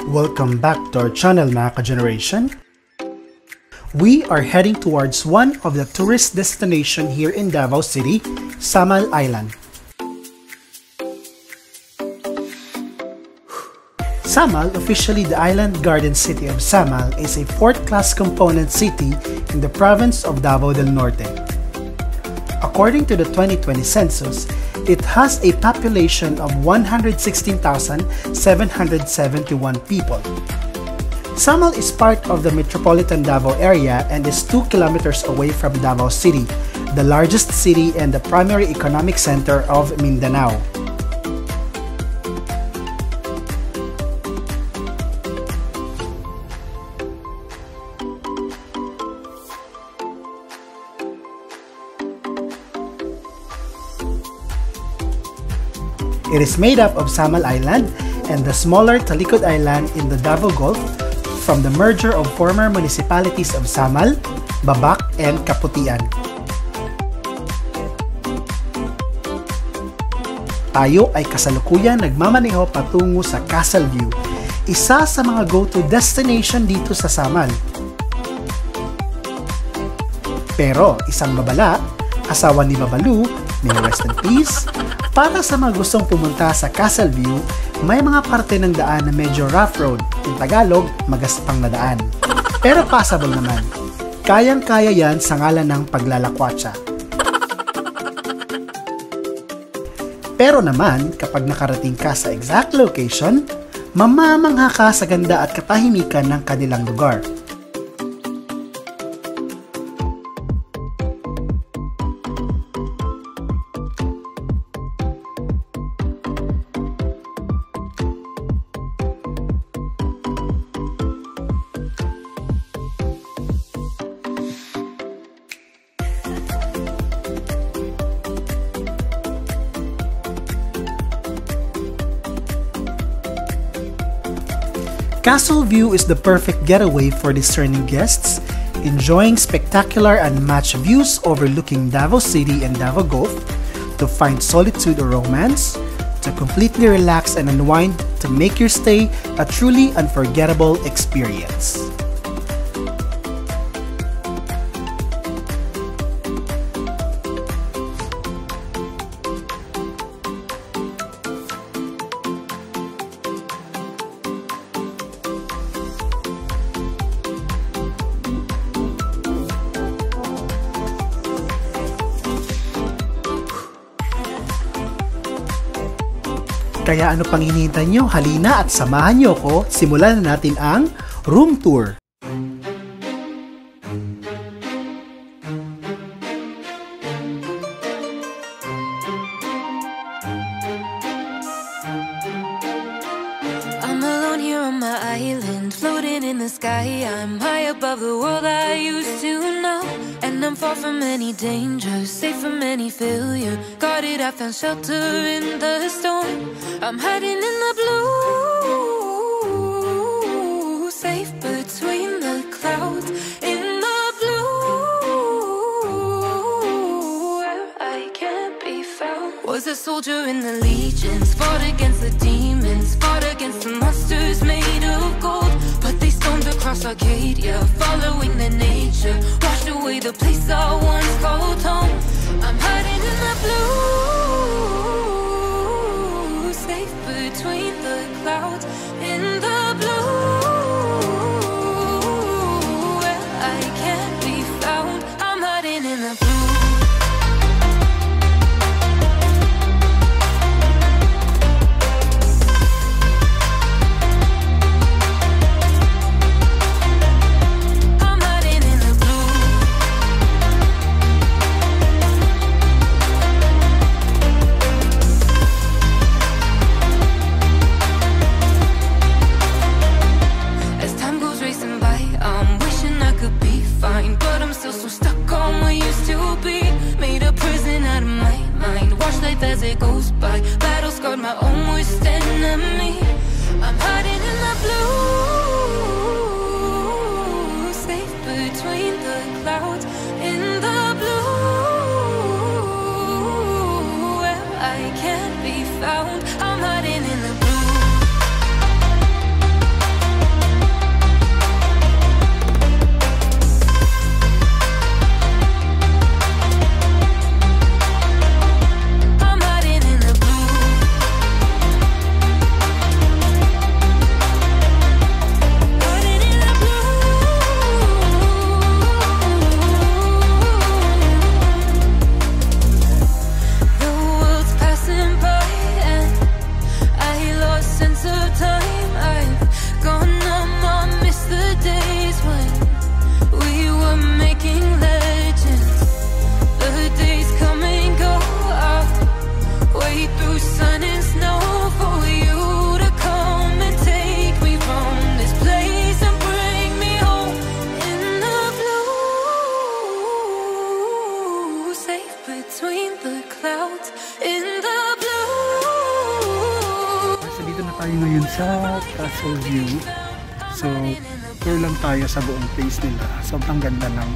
Welcome back to our channel mga ka-generation. We are heading towards one of the tourist destination here in Davao City, Samal Island. Samal, officially the island garden city of Samal, is a fourth-class component city in the province of Davao del Norte. According to the 2020 census, it has a population of 116,771 people. Samal is part of the Metropolitan Davao area and is 2 kilometers away from Davao City, the largest city and the primary economic center of Mindanao. It is made up of Samal Island and the smaller Talikod Island in the Davao Gulf from the merger of former municipalities of Samal, Babac, and Kaputian. Tayo ay kasalukuyan nagmamaneho patungo sa Castle View, isa sa mga go-to destination dito sa Samal. Pero isang babala, asawa ni Babalu, may rest in peace, para sa mga gustong pumunta sa Castle View, may mga parte ng daan na medyo rough road, in Tagalog, magaspang na daan. Pero passable naman. Kayang-kaya yan sa ngalan ng paglalakwatsa. Pero naman, kapag nakarating ka sa exact location, mamamangha ka sa ganda at katahimikan ng kanilang lugar. Castle View is the perfect getaway for discerning guests, enjoying spectacular and unmatched views overlooking Davao City and Davao Gulf, to find solitude or romance, to completely relax and unwind, to make your stay a truly unforgettable experience. Kaya ano pang hinihintay nyo? Halina at samahan nyo ko. Simulan na natin ang room tour. I'm alone here on my island, floating in the sky. I'm high above the world I used to know, and I'm far from any danger, safe from any failure. Guarded, I found shelter in the storm. I'm hiding in the blue, safe between the clouds. In the blue, where I can't be found. Was a soldier in the legions, fought against the demons, fought against the monsters made of gold. But they stormed across Arcadia, following their nature, washed away the place I once called home. I'm hiding in the blue, safe between the clouds. In the blue, where I can't be found. I'm hiding in the blue. castle view. So, tour lang tayo sa buong place nila. Sobrang ganda ng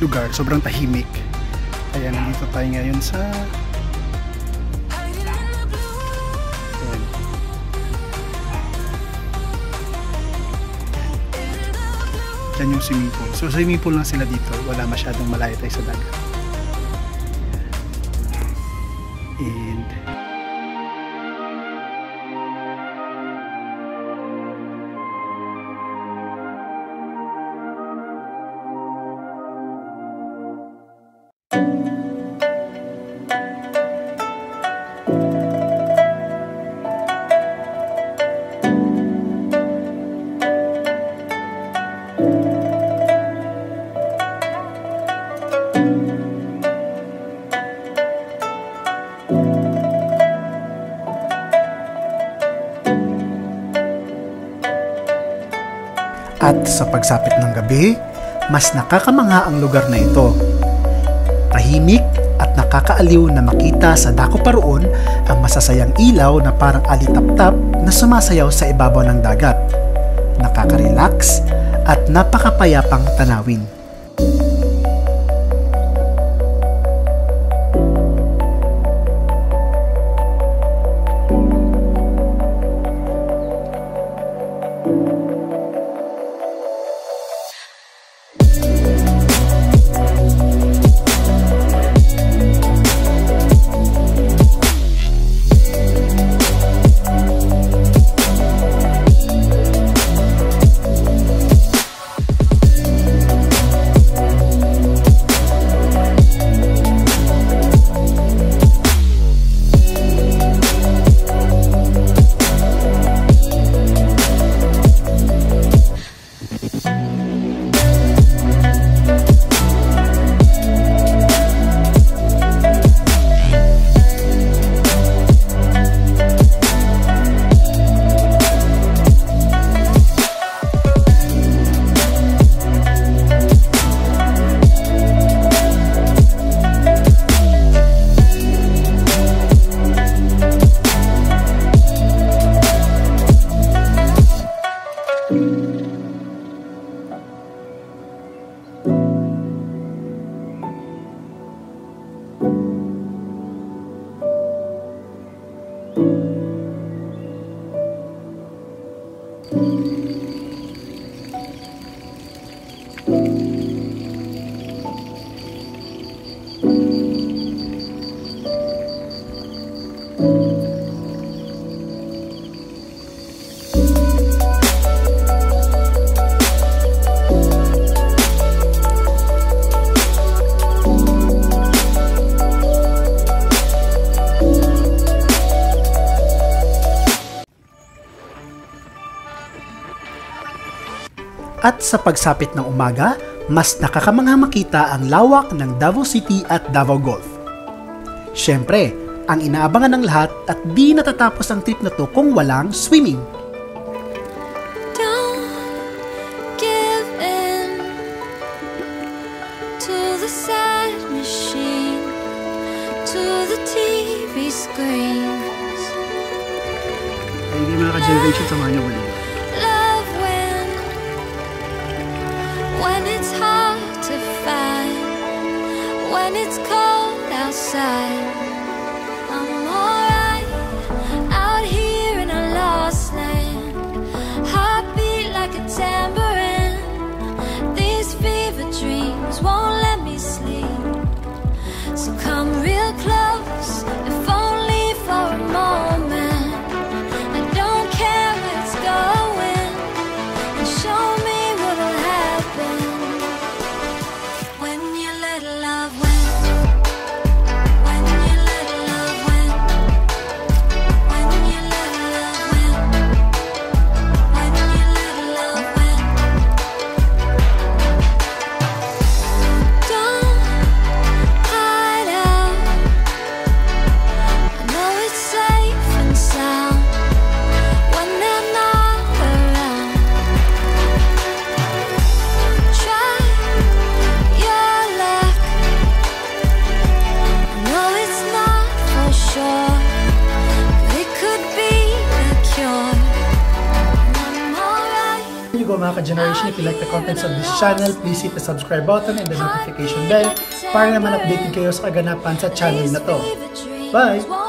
lugar. Sobrang tahimik. Ayan, nandito tayo ngayon sa yan yung swimming pool. So, swimming pool lang sila dito. Wala masyadong malayo tayo sa dagat. And At sa pagsapit ng gabi, mas nakakamangha ang lugar na ito. Tahimik at nakakaaliw na makita sa dako pa roon ang masasayang ilaw na parang alitap-tap na sumasayaw sa ibabaw ng dagat. Nakaka-relax at napakapayapang tanawin. At sa pagsapit ng umaga, mas nakakamangha makita ang lawak ng Davao City at Davao Gulf. Siyempre, ang inaabangan ng lahat at di natatapos ang trip na to kung walang swimming. Don't give in to the sad machine, to the TV screens. Ay, hindi mga ka-generation, samahan niyo ulit. When it's hard to find, when it's cold outside, I'm alright out here in a lost land. Heartbeat like a tambourine. These fever dreams won't let me sleep. So come real close, if only for a moment. I don't care where it's going, and show me what'll happen when you let love win. When you mga ka-generation, if you like the contents of this channel, please hit the subscribe button and the notification bell para naman updated kayo sa kaganapan sa channel na to. Bye!